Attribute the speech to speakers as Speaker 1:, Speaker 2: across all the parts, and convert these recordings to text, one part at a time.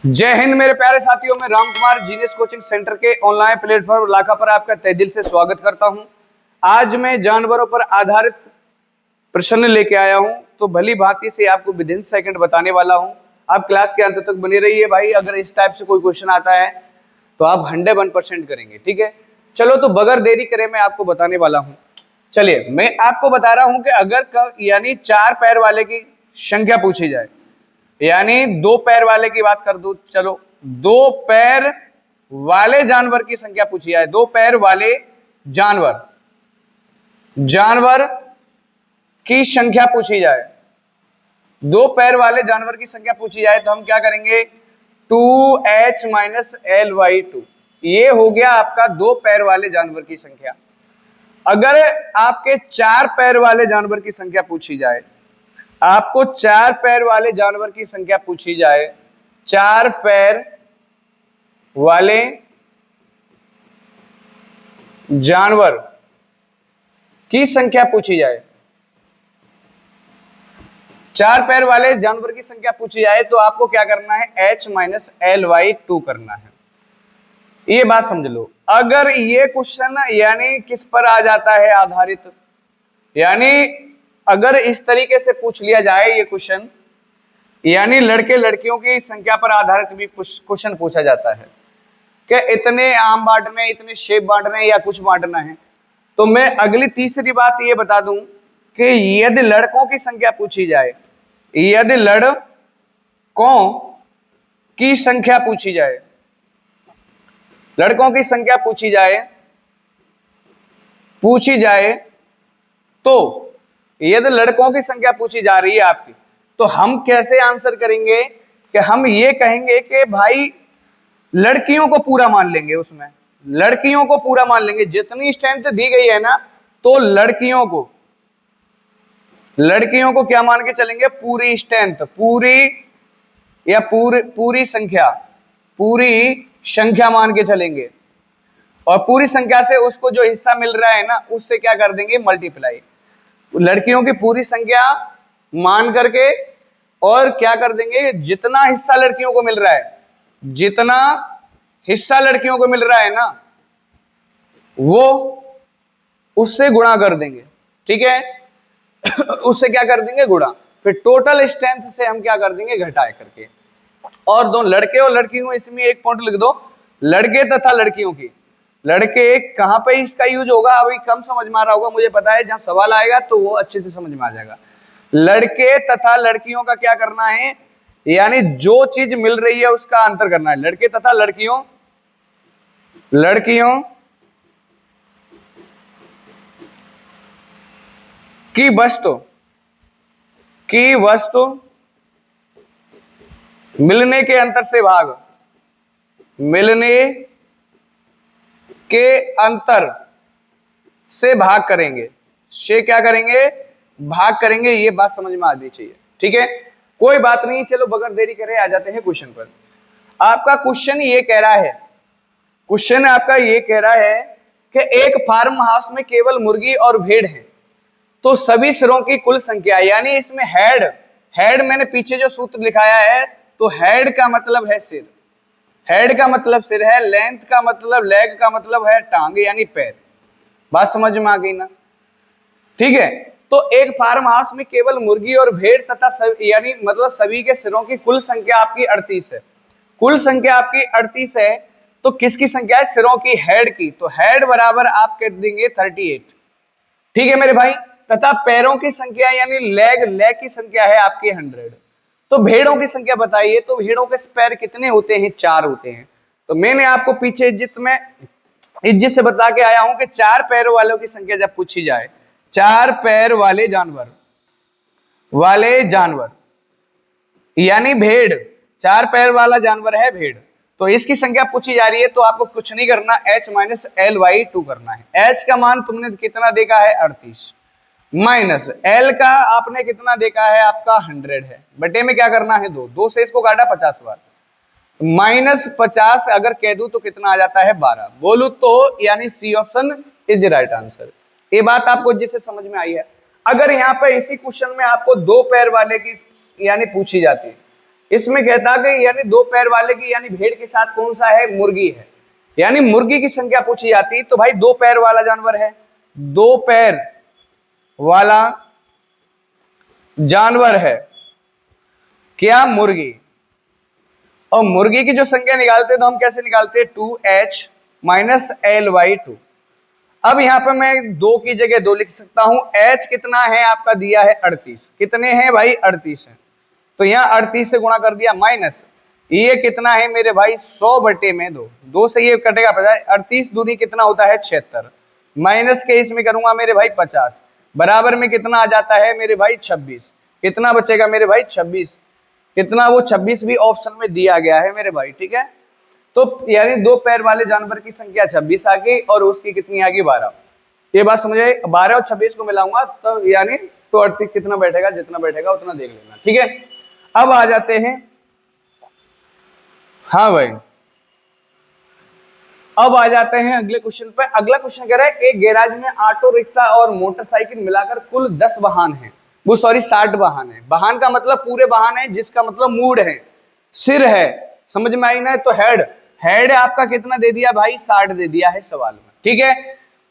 Speaker 1: जय हिंद मेरे प्यारे साथियों, मैं Ram Kumar genius coaching centre के ऑनलाइन प्लेटफॉर्म लाखा पर आपका तहे दिल से स्वागत करता हूं। आज मैं जानवरों पर आधारित प्रश्न लेके आया हूं, तो भली भांति से आपको विद इन सेकंड बताने वाला हूं। आप क्लास के अंत तक बने रहिए भाई। अगर इस टाइप से कोई क्वेश्चन आता है तो आप 101% करेंगे, ठीक है। चलो तो बगैर देरी करे मैं आपको बताने वाला हूँ। चलिए मैं आपको बता रहा हूँ कि अगर यानी 4 पैर वाले की संख्या पूछी जाए, यानी 2 पैर वाले की बात कर दो। चलो 2 पैर वाले जानवर की संख्या पूछी जाए, 2 पैर वाले जानवर की संख्या पूछी जाए, 2 पैर वाले जानवर की संख्या पूछी जाए तो हम क्या करेंगे, 2h - l/2। ये हो गया आपका 2 पैर वाले जानवर की संख्या। अगर आपके 4 पैर वाले जानवर की संख्या पूछी जाए, आपको 4 पैर वाले जानवर की संख्या पूछी जाए, 4 पैर वाले जानवर की संख्या पूछी जाए, 4 पैर वाले जानवर की संख्या पूछी जाए तो आपको क्या करना है, h - l/2 करना है। ये बात समझ लो। अगर ये क्वेश्चन यानी किस पर आ जाता है आधारित, यानी अगर इस तरीके से पूछ लिया जाए ये क्वेश्चन, यानी लड़के लड़कियों की संख्या पर आधारित भी क्वेश्चन पूछा जाता है कि इतने आम बांटने, इतने सेब बांटने या कुछ बांटना है, तो मैं अगली तीसरी बात ये बता दूं कि यदि लड़कों की संख्या पूछी जाए, यदि लड़कों की संख्या पूछी जाए, लड़कों की संख्या पूछी जाए तो यदि लड़कों की संख्या पूछी जा रही है आपकी, तो हम कैसे आंसर करेंगे कि हम ये कहेंगे कि भाई लड़कियों को पूरा मान लेंगे, उसमें लड़कियों को पूरा मान लेंगे। जितनी स्ट्रेंथ दी गई है ना, तो लड़कियों को क्या मान के चलेंगे, पूरी स्ट्रेंथ, पूरी संख्या मान के चलेंगे। और पूरी संख्या से उसको जो हिस्सा मिल रहा है ना, उससे क्या कर देंगे, मल्टीप्लाई। लड़कियों की पूरी संख्या मान करके और क्या कर देंगे, जितना हिस्सा लड़कियों को मिल रहा है, जितना हिस्सा लड़कियों को मिल रहा है ना, वो उससे गुणा कर देंगे, ठीक है। उससे क्या कर देंगे, गुणा। फिर टोटल स्ट्रेंथ से हम क्या कर देंगे, घटाए करके। और दो लड़के और लड़कियों, इसमें एक पॉइंट लिख दो, लड़के तथा लड़कियों की। लड़के कहां पे इसका यूज होगा, अभी कम समझ में आ रहा होगा, मुझे पता है। जहां सवाल आएगा तो वो अच्छे से समझ में आ जाएगा। लड़के तथा लड़कियों का क्या करना है, यानी जो चीज मिल रही है उसका अंतर करना है। लड़के तथा लड़कियों की वस्तु मिलने के अंतर से भाग, मिलने के अंतर से भाग करेंगे, से क्या करेंगे, भाग करेंगे। ये बात समझ में आनी चाहिए, ठीक है। कोई बात नहीं, चलो बगैर देरी करे आ जाते हैं क्वेश्चन पर। आपका क्वेश्चन ये कह रहा है, क्वेश्चन आपका ये कह रहा है कि एक फार्म हाउस में केवल मुर्गी और भेड़ है, तो सभी सिरों की कुल संख्या, यानी इसमें हेड मैंने पीछे जो सूत्र लिखाया है, तो हेड का मतलब है सिर, हेड का मतलब सिर है, लेंथ का मतलब, लेग का मतलब है टांग यानी पैर। बात समझ में आ गई ना, ठीक है। तो एक फार्म हाउस में केवल मुर्गी और भेड़ तथा यानी मतलब सभी के सिरों की कुल संख्या आपकी 38 है। कुल संख्या आपकी 38 है, तो किसकी संख्या है, सिरों की, हेड की। तो हेड बराबर आप कह देंगे 38, ठीक है मेरे भाई। तथा पैरों की संख्या यानी लेग की संख्या है आपकी 100। तो भेड़ों की संख्या बताइए, तो भेड़ों के पैर कितने होते हैं, 4 होते हैं। तो मैंने आपको पीछे इज्जत से बता के आया हूं कि 4 पैरों वालों की संख्या जब पूछी जाए, 4 पैर वाले जानवर यानी भेड़, 4 पैर वाला जानवर है भेड़, तो इसकी संख्या पूछी जा रही है, तो आपको कुछ नहीं करना, h - l/2 करना है। h का मान तुमने कितना देखा है, 38, माइनस l का आपने कितना देखा है, आपका 100 है, बटे में क्या करना है, 2 से इसको काटा 50 बार, -50 अगर कह दूं तो कितना आ जाता है, 12। बोलू तो यानी C option is right answer. ये बात आपको जिससे समझ में आई है। अगर यहाँ पर इसी क्वेश्चन में आपको 2 पैर वाले की यानी पूछी जाती, इसमें कहता कि यानी दो पैर वाले की यानी भेड़ के साथ कौन सा है, मुर्गी है, यानी मुर्गी की संख्या पूछी जाती तो भाई दो पैर वाला जानवर है, दो पैर वाला जानवर है क्या, मुर्गी। और मुर्गी की जो संख्या निकालते तो हम कैसे निकालते, 2h माइनस LY2। अब यहां पर मैं 2 की जगह 2 लिख सकता हूं। h कितना है आपका दिया है 38, कितने हैं भाई 38 है, तो यहाँ 38 से गुणा कर दिया, माइनस ये कितना है मेरे भाई 100 बटे में 2, 2 से ये कटेगा 50, 38 दूनी कितना होता है 76, माइनस के इसमें करूंगा मेरे भाई 50, बराबर में कितना आ जाता है मेरे भाई 26, कितना बचेगा मेरे भाई 26, कितना, वो 26 भी ऑप्शन में दिया गया है मेरे भाई, ठीक है। तो यानी दो पैर वाले जानवर की संख्या 26 आ गई और उसकी कितनी आ गई 12। ये बात समझ आई, 12 और 26 को मिलाऊंगा तो यानी तो 38 कितना बैठेगा, जितना बैठेगा उतना देख लेना, ठीक है। अब आ जाते हैं, हाँ भाई अब आ जाते हैं अगले क्वेश्चन पे। अगला क्वेश्चन कह रहा है एक गैराज में ऑटो रिक्शा और मोटरसाइकिल मिलाकर कुल 10 वाहन हैं, वो सॉरी 60 वाहन है। वाहन का मतलब पूरे वाहन है, जिसका मतलब मूड है, सिर है, समझ में आई ना। तो हेड, हेड आपका कितना दे दिया भाई 60 दे दिया है सवाल में, ठीक है।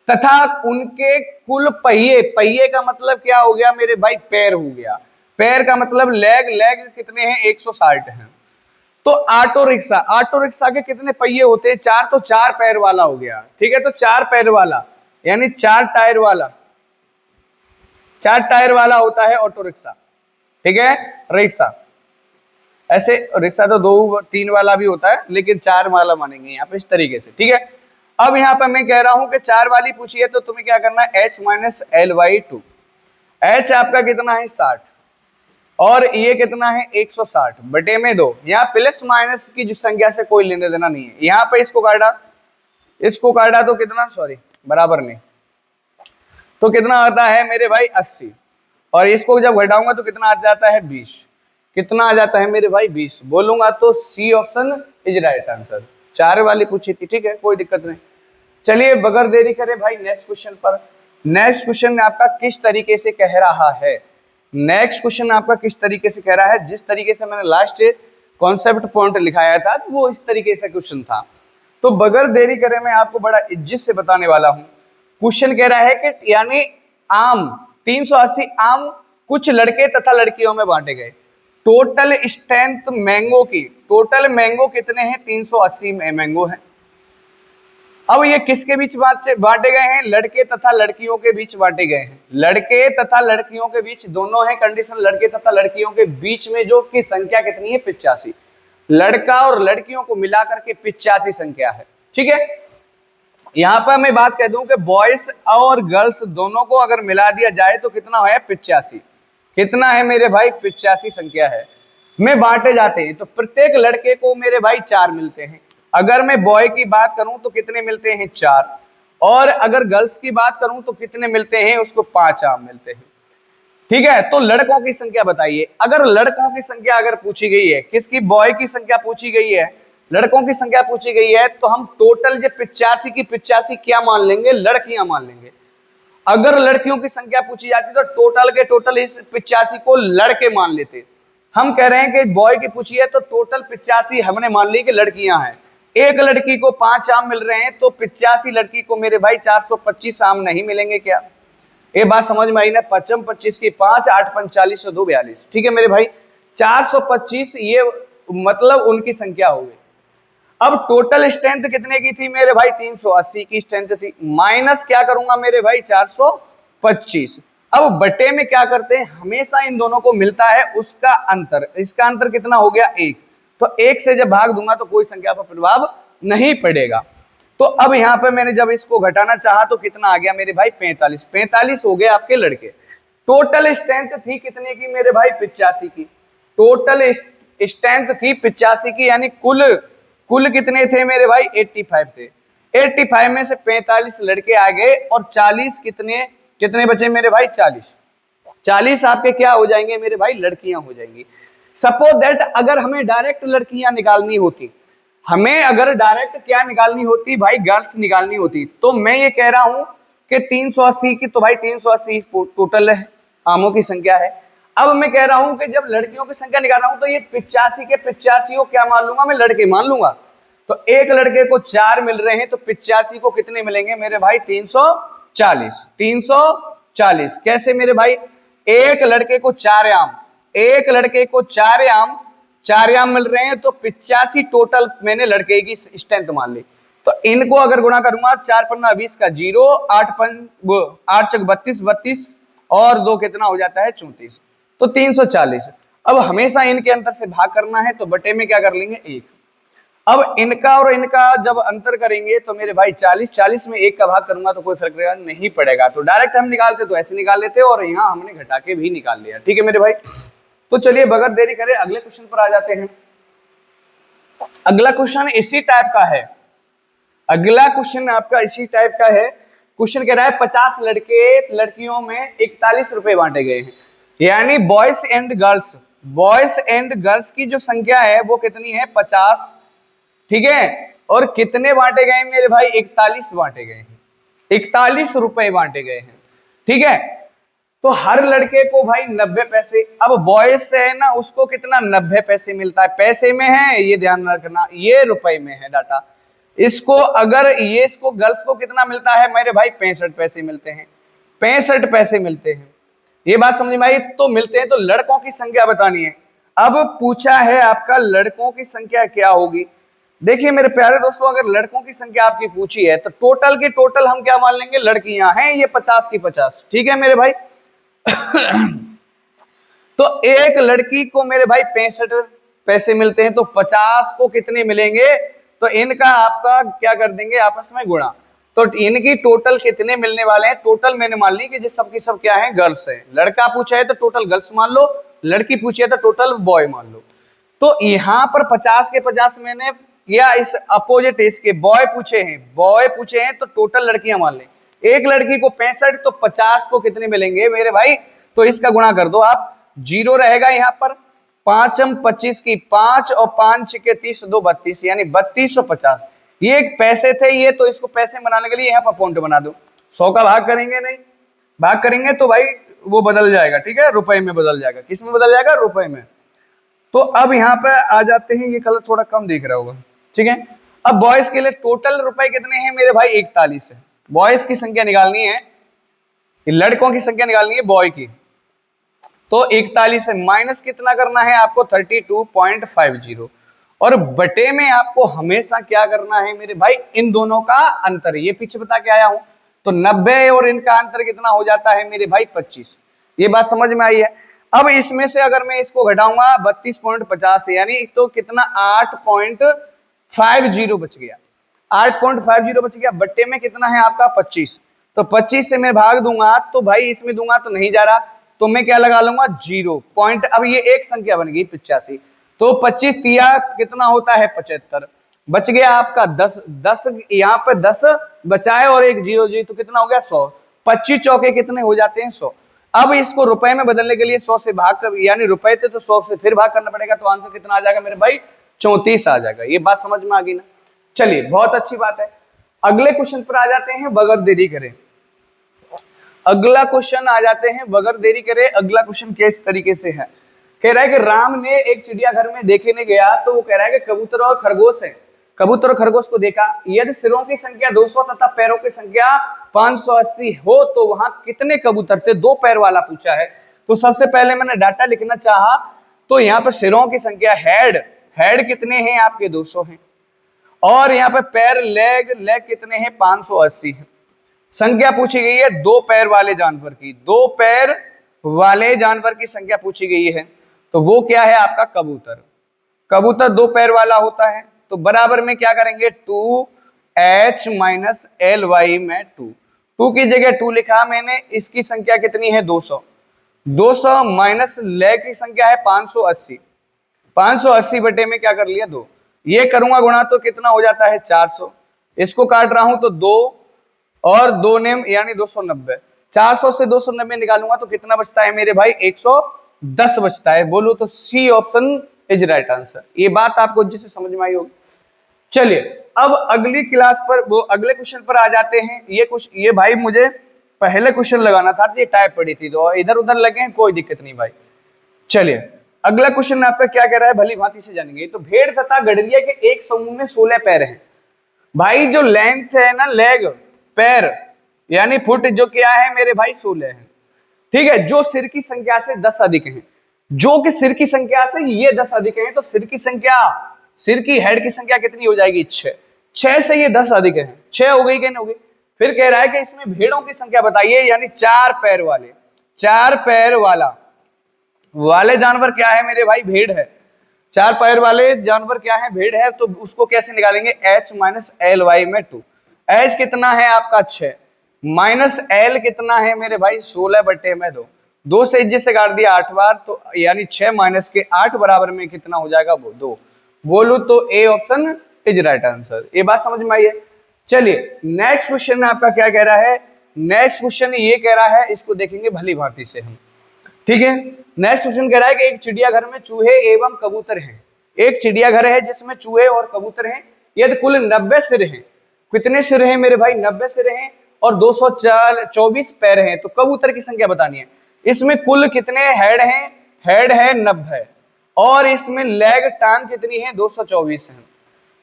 Speaker 1: तथा उनके कुल पहिए, पहिए का मतलब क्या हो गया मेरे भाई पैर हो गया, पैर का मतलब लेग, लेग कितने हैं 160 हैं। तो ऑटो रिक्शा, ऑटो रिक्शा के कितने पहिए होते हैं 4, तो 4 पैर वाला हो गया, ठीक है। तो 4 पैर वाला यानी 4 टायर वाला, 4 टायर वाला होता है ऑटो रिक्शा, ठीक है। रिक्शा ऐसे रिक्शा तो 2 3 वाला भी होता है, लेकिन 4 वाला मानेंगे यहाँ पे इस तरीके से, ठीक है। अब यहाँ पे मैं कह रहा हूं कि 4 वाली पूछी है तो तुम्हें क्या करना है, h माइनस LY2। h आपका कितना है 60 और ये कितना है 160 बटे में 2। यहाँ प्लस माइनस की जो संख्या से कोई लेने देना नहीं है। यहाँ पे इसको काटा तो कितना, सॉरी बराबर नहीं, तो कितना आता है मेरे भाई 80, और इसको जब घटाऊंगा तो कितना आ जाता है 20, कितना आ जाता है मेरे भाई 20। बोलूंगा तो C option is right answer. 4 वाली पूछी थी, ठीक है, कोई दिक्कत नहीं। चलिए बगैर देरी करे भाई नेक्स्ट क्वेश्चन पर। नेक्स्ट क्वेश्चन आपका किस तरीके से कह रहा है, नेक्स्ट क्वेश्चन आपका किस तरीके से कह रहा है, जिस तरीके से मैंने लास्ट कॉन्सेप्ट पॉइंट लिखाया था वो इस तरीके से क्वेश्चन था। तो बगैर देरी करे मैं आपको बड़ा इज्जत से बताने वाला हूं। क्वेश्चन कह रहा है कि यानी आम 380 आम कुछ लड़के तथा लड़कियों में बांटे गए, टोटल स्ट्रेंथ मैंगो की, टोटल मैंगो कितने हैं 380 मैंगो हैं। अब ये किसके बीच बांटे गए हैं, लड़के तथा लड़कियों के बीच बांटे गए हैं। लड़के तथा लड़कियों के बीच दोनों है कंडीशन, लड़के तथा लड़कियों के बीच में जो की संख्या कितनी है 85, लड़का और लड़कियों को मिलाकर के 85 संख्या है, ठीक है। यहां पर मैं बात कह दूं कि बॉयज और गर्ल्स दोनों को अगर मिला दिया जाए तो कितना है 85, कितना है मेरे भाई 85 संख्या है। में बांटे जाते हैं तो प्रत्येक लड़के को मेरे भाई 4 मिलते हैं। अगर मैं बॉय की बात करूं तो कितने मिलते हैं 4, और अगर गर्ल्स की बात करूं तो कितने मिलते हैं उसको 5 आम मिलते हैं, ठीक है। तो लड़कों की संख्या बताइए, अगर लड़कों की संख्या अगर पूछी गई है, किसकी, बॉय की संख्या पूछी गई है, लड़कों की संख्या पूछी गई है, तो हम टोटल जो 85 की 85 क्या मान लेंगे, लड़कियां मान लेंगे। अगर लड़कियों की संख्या पूछी जाती तो टोटल के टोटल इस 85 को लड़के मान लेते। हम कह रहे हैं कि बॉय की पूछी है तो टोटल 85 हमने मान ली कि लड़कियां हैं। एक लड़की को 5 आम मिल रहे हैं तो 85 लड़की को मेरे भाई 425 आम नहीं मिलेंगे क्या? ये बात समझ में आई ना। 5 25 की 5, 8 45 2 42, ठीक है मेरे भाई 425 ये मतलब उनकी संख्या हो गई। अब टोटल स्ट्रेंथ कितने की थी मेरे भाई 380 की स्ट्रेंथ थी, माइनस क्या करूंगा मेरे भाई 425। अब बटे में क्या करते हैं, हमेशा इन दोनों को मिलता है उसका अंतर, इसका अंतर कितना हो गया 1, तो 1 से जब भाग दूंगा तो कोई संख्या पर प्रभाव नहीं पड़ेगा। तो अब यहाँ पे मैंने जब इसको घटाना चाहा तो कितना आ गया मेरे भाई 45, 45 हो गए आपके लड़के। टोटल स्ट्रेंथ थी कितने की मेरे भाई 85 की, टोटल स्ट्रेंथ थी 85 की, यानी कुल कितने थे मेरे भाई 85 थे। 85 में से 45 लड़के आ गए और 40 कितने बचे मेरे भाई 40 आपके क्या हो जाएंगे मेरे भाई लड़कियां हो जाएंगी। सपोज दैट अगर हमें डायरेक्ट लड़कियां निकालनी होती, हमें अगर डायरेक्ट क्या निकालनी होती भाई गर्ल्स निकालनी होती, तो मैं ये कह रहा हूं कि 380 की तो भाई 380 टोटल है आमों की संख्या है। अब मैं कह रहा हूं कि जब लड़कियों की संख्या निकाल रहा हूं तो ये 85 के 85 को क्या मान लूंगा मैं, लड़के मान लूंगा। तो एक लड़के को 4 मिल रहे हैं तो 85 को कितने मिलेंगे मेरे भाई, 340। 340 कैसे मेरे भाई, एक लड़के को 4 आम, एक लड़के को 4 आम, 4 आम मिल रहे हैं तो 85 टोटल मैंने लड़के की स्ट्रेंथ मान ली। तो इनको अगर गुणा करूंगा 4 पन्ना 20 का 0, 8 चक 32, 32 और 2 कितना हो जाता है 34, तो 340। अब हमेशा इनके अंतर से भाग करना है तो बटे में क्या कर लेंगे 1। अब इनका और इनका जब अंतर करेंगे तो मेरे भाई 40, 40 में 1 का भाग करूंगा तो कोई फर्क नहीं पड़ेगा, तो डायरेक्ट हम निकालते तो ऐसे निकाल लेते और यहाँ हमने घटा के भी निकाल लिया। ठीक है मेरे भाई, तो चलिए बगैर देरी करे अगले क्वेश्चन पर आ जाते हैं। अगला क्वेश्चन इसी टाइप का है, अगला क्वेश्चन आपका इसी टाइप का है। क्वेश्चन कह रहा है 50 लड़के लड़कियों में 41 रुपए बांटे गए हैं, यानी boys and girls, boys and girls की जो संख्या है वो कितनी है 50, ठीक है, और कितने बांटे गए मेरे भाई, 41 बांटे गए हैं, 41 रुपए बांटे गए हैं। ठीक है, तो हर लड़के को भाई 90 पैसे, अब बॉयज से है ना उसको कितना 90 पैसे मिलता है, पैसे में है ये ध्यान रखना, ये रुपए में है डाटा। इसको अगर ये इसको गर्ल्स को कितना मिलता है मेरे भाई, 65 पैसे मिलते हैं, 65 पैसे मिलते हैं, ये बात समझ में आई। तो मिलते हैं, तो लड़कों की संख्या बतानी है। अब पूछा है आपका लड़कों की संख्या क्या होगी। देखिए मेरे प्यारे दोस्तों, अगर लड़कों की संख्या आपकी पूछी है तो टोटल की टोटल हम क्या मान लेंगे, लड़कियां हैं ये 50 की 50, ठीक है मेरे भाई। तो एक लड़की को मेरे भाई 65 पैसे मिलते हैं, तो 50 को कितने मिलेंगे, तो इनका आपका क्या कर देंगे आपस में गुणा, तो इनकी टोटल कितने मिलने वाले हैं। टोटल मैंने मान ली कि जिस सबकी सब क्या है गर्ल्स है, लड़का पूछा है तो टोटल गर्ल्स मान लो, लड़की पूछी है तो टोटल बॉय मान लो। तो यहाँ पर 50 के 50 मैंने या इस अपोजिट इसके बॉय पूछे हैं तो टोटल लड़कियां मान ले, एक लड़की को 65 तो 50 को कितने मिलेंगे मेरे भाई, तो इसका गुणा कर दो आप, 0 रहेगा यहाँ पर, 5 25 की 5 और 5 6 30 2 32, यानी 3250। ये एक पैसे थे ये, तो इसको पैसे बनाने के लिए यहाँ पर पॉइंट बना दो। 100 का भाग करेंगे, नहीं भाग करेंगे तो भाई वो बदल जाएगा, ठीक है, रुपए में बदल जाएगा। किस में बदल जाएगा, रुपए में। तो अब यहाँ पे आ जाते हैं, ये कलर थोड़ा कम दिख रहा होगा, ठीक है। अब बॉयज के लिए टोटल रुपए कितने हैं मेरे भाई, 41 है। बॉयज की संख्या निकालनी है, लड़कों की संख्या निकालनी है बॉय की, तो 41 है, माइनस कितना करना है आपको 32.50, और बटे में आपको हमेशा क्या करना है मेरे भाई, इन दोनों का अंतर, ये पीछे बता के आया हूं, तो 90 और इनका अंतर कितना हो जाता है मेरे भाई 25। ये बात समझ में आई है। अब इसमें से अगर मैं इसको घटाऊंगा 32.50 यानी तो कितना 8.50 बच गया, 8.50 बच गया, बट्टे में कितना है आपका 25, तो 25 से मैं भाग दूंगा तो भाई इसमें दूंगा तो नहीं जा रहा, तो मैं क्या लगा लूंगा 0 पॉइंट। अब ये एक संख्या बन गई 85, तो 25 तिया कितना होता है 75, बच गया आपका 10 यहाँ पे 10 बचाए और एक 0 जी, तो कितना हो गया 100, 25 चौके कितने हो जाते हैं 100। अब इसको रुपए में बदलने के लिए 100 से भाग कर, यानी रुपए थे तो 100 से फिर भाग करना पड़ेगा, तो आंसर कितना आ जाएगा मेरे भाई 34 आ जाएगा। ये बात समझ में आ गई ना, चलिए बहुत अच्छी बात है। अगले क्वेश्चन पर आ जाते हैं बगैर देरी करे, अगला क्वेश्चन आ जाते हैं बगैर देरी करे। अगला क्वेश्चन किस तरीके से है, कह रहा है कि राम ने एक चिड़ियाघर में देखने गया, तो वो कह रहा है कि कबूतर और खरगोश है, कबूतर और खरगोश को देखा, यदि सिरों की संख्या 200 तथा पैरों की संख्या 580 हो तो वहां कितने कबूतर थे, 2 पैर वाला पूछा है। तो सबसे पहले मैंने डाटा लिखना चाहा, तो यहाँ पर सिरों की संख्या हेड कितने हैं आपके 200 हैं, और यहाँ पे पैर लेग कितने हैं 580 है। संख्या पूछी गई है 2 पैर वाले जानवर की, 2 पैर वाले जानवर की संख्या पूछी गई है, तो वो क्या है आपका कबूतर। कबूतर 2 पैर वाला होता है, तो बराबर में क्या करेंगे 2h माइनस ly में 2 की जगह 2 लिखा मैंने, इसकी संख्या कितनी है 200 माइनस ले की संख्या है 580 बटे में क्या कर लिया 2, ये करूंगा गुणा तो कितना हो जाता है 400, इसको काट रहा हूं तो 2 और 2 ने यानी 290, 400 से 290 निकालूंगा तो कितना बचता है मेरे भाई 110 बचता है। बोलो तो C option is right answer. ये बात आपको जिससे समझ में आई होगी। चलिए अब अगली क्लास पर वो अगले क्वेश्चन पर आ जाते हैं। ये भाई मुझे पहले क्वेश्चन लगाना था, ये टाइप पड़ी थी तो इधर उधर लगे हैं, कोई दिक्कत नहीं भाई, चलिए अगला क्वेश्चन आपका क्या कह रहा है, भली भांति से जानेंगे। तो भेड़ तथा गडरिया के एक समूह में 16 पैर हैं। भाई जो लेंथ है ना, लेग पैर यानी फुट, जो क्या है मेरे भाई 16 है। ठीक है, जो सिर की संख्या से 10 अधिक हैं, जो कि सिर की संख्या से ये 10 अधिक हैं, तो सिर की संख्या, सिर की हेड की संख्या कितनी हो जाएगी, 6। 6 से ये 10 अधिक है, 6 हो गई कि नहीं हो गई। फिर कह रहा है कि इसमें भेड़ों की संख्या बताइए, यानी 4 पैर वाले, 4 पैर वाले जानवर क्या है मेरे भाई, भेड़ है। 4 पैर वाले जानवर क्या है, भेड़ है। तो उसको कैसे निकालेंगे, h माइनस एल वाई में 2। h कितना है आपका 6, माइनस l कितना है मेरे भाई 16 बटे में 2। 2 से जिससे काट दिया 8 बार, तो यानी 6 माइनस के 8 बराबर में कितना हो जाएगा, वो 2। बोलू तो A option is right answer. ये बात समझ में आई है। चलिए नेक्स्ट क्वेश्चन आपका क्या कह रहा है, नेक्स्ट क्वेश्चन ये कह रहा है, इसको देखेंगे भली भांति से हम। ठीक है, नेक्स्ट क्वेश्चन कह रहा है कि एक चिड़ियाघर में चूहे एवं कबूतर हैं। एक चिड़ियाघर है जिसमें चूहे और कबूतर हैं। यदि कुल 90 सिर हैं, कितने सिर हैं मेरे भाई, 90 सिर हैं, और 224 पैर हैं, तो कबूतर की संख्या बतानी है। इसमें कुल कितने हेड हैं, हेड है 90, और इसमें लेग टांग कितनी है, 224 है,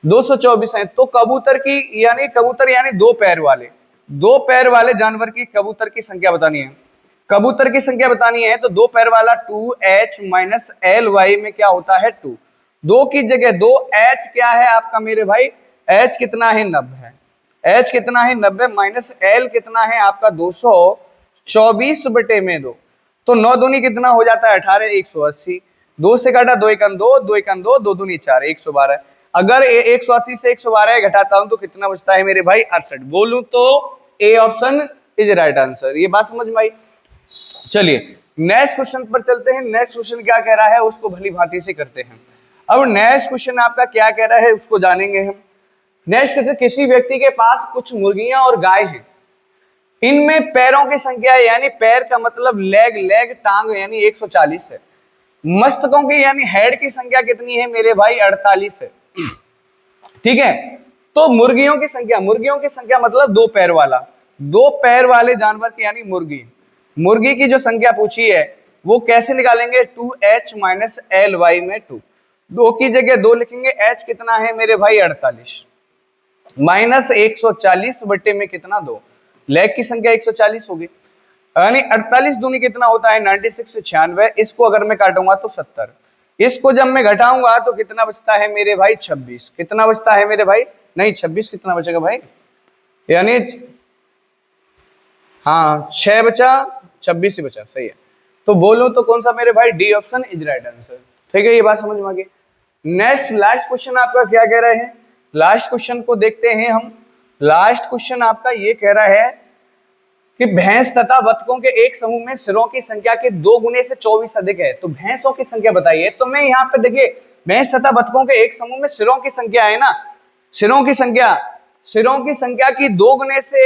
Speaker 1: 224 है। तो कबूतर की यानी कबूतर यानी 2 पैर वाले, 2 पैर वाले जानवर की कबूतर की संख्या बतानी है। कबूतर की संख्या बतानी है तो 2 पैर वाला 2h माइनस एल वाई में क्या होता है 2। 2 की जगह 2h क्या है आपका मेरे भाई, h कितना है 90, h कितना है 90, माइनस l कितना है आपका 224 बटे में 2। तो 9 दूनी कितना हो जाता है 18, 180। 2 से काटा 2 एकम 2, 2 एकम 2, 2 दूनी 4, 112। अगर 180 से 112 घटाता हूं तो कितना बचता है मेरे भाई 68। बोलूं तो A option is right answer. ये बात समझ में आई। चलिए नेक्स्ट क्वेश्चन पर चलते हैं। नेक्स्ट क्वेश्चन क्या कह रहा है उसको भली भांति से करते हैं। अब नेक्स्ट क्वेश्चन आपका क्या कह रहा है उसको जानेंगे हम। नेक्स्ट, किसी व्यक्ति के पास कुछ मुर्गियां और गाय हैं। इनमें पैरों की संख्या यानी पैर का मतलब लेग टांग यानी 140 है। मस्तकों की यानी हेड की संख्या कितनी है मेरे भाई, 48 है। ठीक है, तो मुर्गियों की संख्या मतलब 2 पैर वाला, 2 पैर वाले जानवर की यानी मुर्गी की जो संख्या पूछी है वो कैसे निकालेंगे, 2h माइनस एल वाई में 2। 2 की जगह 2 लिखेंगे, h कितना है मेरे भाई 48, माइनस 140 बटे में कितना 2। लेग की संख्या 140 होगी, यानी 48 दूनी कितना होता है 96 से 96। इसको अगर मैं काटूंगा तो 70। इसको जब मैं घटाऊंगा तो कितना बचता है मेरे भाई 26। कितना बचता है मेरे भाई, नहीं 26 कितना बचेगा भाई, यानी हाँ 6 बचा, 26 ही बचा, सही है। तो बोलो तो कौन सा मेरे भाई, D option is right answer. ठीक है, ये बात समझ में आ गई। नेक्स्ट लास्ट क्वेश्चन आपका क्या कह रहे हैं, लास्ट क्वेश्चन को देखते हैं हम। लास्ट क्वेश्चन आपका ये कह रहा है कि भैंस तथा बतखों के एक समूह में सिरों की संख्या के 2 गुने से 24 अधिक है। तो भैंसों की संख्या बताइए। तो मैं यहाँ पे देखिए, भैंस तथा बतखों के एक समूह में सिरों की संख्या है ना, सिरों की संख्या की 2 गुने से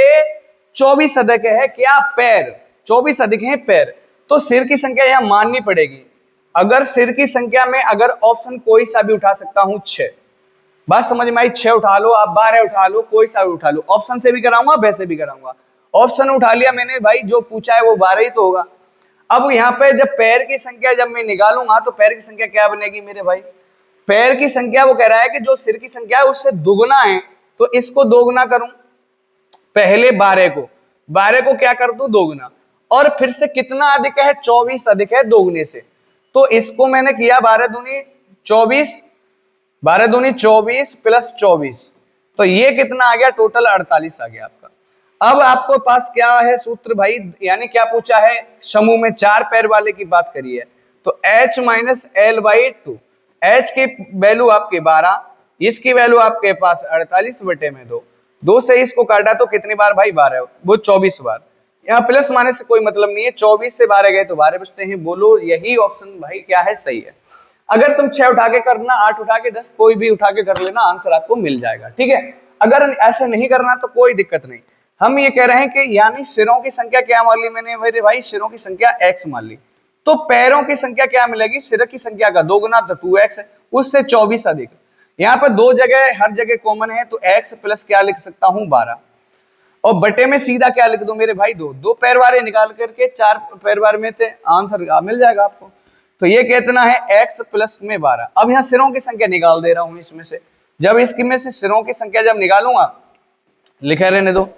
Speaker 1: 24 अधिक है क्या, पैर 24 अधिक है पैर। तो सिर की संख्या यहाँ माननी पड़ेगी। अगर सिर की संख्या में अगर ऑप्शन कोई सा भी उठा सकता हूं 6, बात समझ में आई, 6 उठा लो आप, 12 उठा लो, कोई सा भी उठा लो। ऑप्शन से भी कराऊंगा, वैसे भी कराऊंगा। ऑप्शन उठा लिया मैंने भाई, जो पूछा है वो 12 ही तो होगा। अब यहाँ पे जब पैर की संख्या जब मैं निकालूंगा तो पैर की संख्या क्या बनेगी मेरे भाई, पैर की संख्या वो कह रहा है कि जो सिर की संख्या है उससे दुगुना है, तो इसको दोगुना करूं, पहले 12 को क्या कर दूं दोगुना, और फिर से कितना अधिक है 24 अधिक है दोगुने से। तो इसको मैंने किया 12 दूनी 24, 12 दूनी 24 प्लस 24, तो ये कितना आ गया टोटल 48 आ गया आपका। अब आपको पास क्या है सूत्र भाई, यानी क्या पूछा है, समूह में 4 पैर वाले की बात करी है। तो h minus L by 2, h की वैल्यू आपके 12, इसकी वैल्यू आपके पास 48 बटे में 2। 2 से इसको काटा तो कितनी बार भाई 12, वो 24 बार। यहाँ प्लस माइनस से कोई मतलब नहीं है, 24 से 12 गए तो 12 बचते हैं। बोलो यही ऑप्शन भाई क्या है, सही है। अगर तुम 6 उठा के करना, 8 उठा के 10, कोई भी उठा के कर लेना, आंसर आपको मिल जाएगा। ठीक है, अगर ऐसा नहीं करना तो कोई दिक्कत नहीं। हम ये कह रहे हैं कि यानी सिरों की संख्या क्या मान ली मैंने मेरे भाई, सिरों की संख्या x मान ली, तो पैरों की संख्या क्या मिलेगी, सिर की संख्या का 2 गुना, तो 2x है, उससे 24 अधिक। यहाँ पर 2 जगह हर जगह कॉमन है, तो x प्लस क्या लिख सकता हूँ 12, और बटे में सीधा क्या लिख दो मेरे भाई 2 पैर वाले निकाल करके 4 पैर वाले में थे, आंसर मिल जाएगा आपको। तो तो ये कितना है x प्लस में 12। अब यहाँ सिरों की संख्या निकाल दे रहा हूं इसमें से। जब इसकी में से सिरों की संख्या जब निकालूंगा, लिखे रहने दो,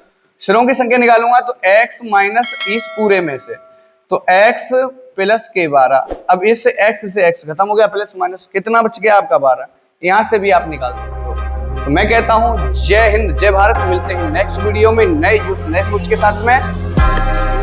Speaker 1: सिरों की संख्या निकालूंगा तो x माइनस इस पूरे में से, तो x प्लस के 12। अब इससे x से x खत्म हो गया, प्लस माइनस कितना बच गया आपका 12। यहां से भी आप निकाल सकते हो। तो मैं कहता हूं जय हिंद, जय भारत। मिलते हैं नेक्स्ट वीडियो में नए जोश नए सोच के साथ में।